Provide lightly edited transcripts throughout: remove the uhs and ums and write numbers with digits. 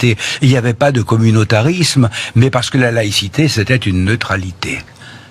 laïcité. Il n'y avait pas de communautarisme, mais parce que la laïcité, c'était une neutralité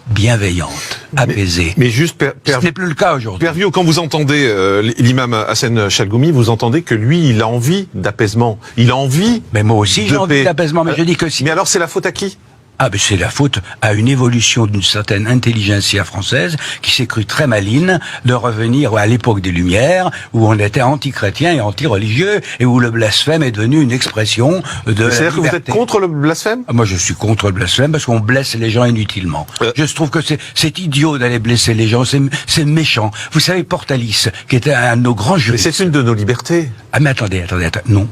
bienveillante, apaisée. Mais juste, ce n'est plus le cas aujourd'hui. Père Viaud, quand vous entendez l'imam Hassan Chalgoumi, vous entendez que lui, il a envie d'apaisement. Il a envie. Mais moi aussi, j'ai envie d'apaisement. Mais je dis que si. Mais alors, c'est la faute à qui? Ah ben c'est la faute à une évolution d'une certaine intelligentsia française qui s'est crue très maligne de revenir à l'époque des Lumières où on était anti-chrétien et anti-religieux et où le blasphème est devenu une expression de la liberté. C'est-à-dire que vous êtes contre le blasphème? Moi je suis contre le blasphème parce qu'on blesse les gens inutilement. Je trouve que c'est idiot d'aller blesser les gens, c'est méchant. Vous savez Portalis, qui était un de nos grands juristes. Mais c'est une de nos libertés. Ah mais attendez, non.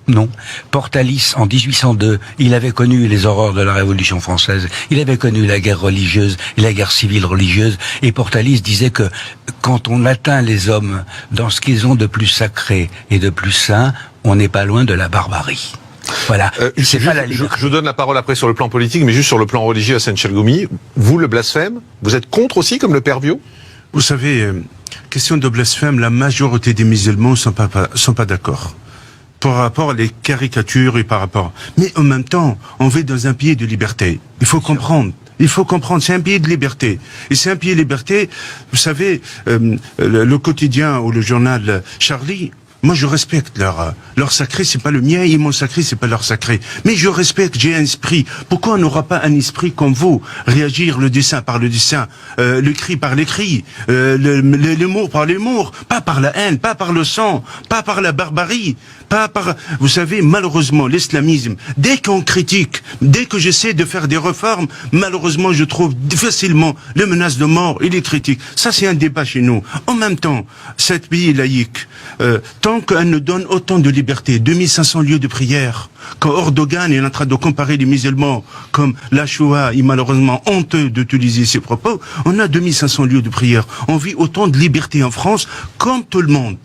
Non. Portalis, en 1802, il avait connu les horreurs de la Révolution française, il avait connu la guerre religieuse et la guerre civile religieuse, et Portalis disait que quand on atteint les hommes dans ce qu'ils ont de plus sacré et de plus saint, on n'est pas loin de la barbarie. Voilà. C'est pas la liberté. Je vous donne la parole après sur le plan politique, mais juste sur le plan religieux, Hassan Chalgoumi, vous, le blasphème, vous êtes contre aussi, comme le Père Viaud? Vous savez, question de blasphème, la majorité des musulmans sont pas d'accord. Par rapport à les caricatures et par rapport... Mais en même temps, on vit dans un pays de liberté. Il faut comprendre. Il faut comprendre, c'est un pays de liberté. Et c'est un pays de liberté, vous savez, le quotidien ou le journal Charlie... Moi, je respecte leur sacré, c'est pas le mien, et mon sacré, c'est pas leur sacré. Mais je respecte, j'ai un esprit. Pourquoi on n'aura pas un esprit comme vous? Réagir le dessin par le dessin, le cri par les cris, l'humour par l'humour, pas par la haine, pas par le sang, pas par la barbarie, pas par... Vous savez, malheureusement, l'islamisme, dès qu'on critique, dès que j'essaie de faire des réformes, malheureusement, je trouve facilement les menaces de mort et les critiques. Ça, c'est un débat chez nous. En même temps, cet pays laïque, tant qu'elle nous donne autant de liberté, 2500 lieux de prière, quand Erdogan est en train de comparer les musulmans comme la Shoah, est malheureusement honteux d'utiliser ces propos, on a 2500 lieux de prière. On vit autant de liberté en France comme tout le monde.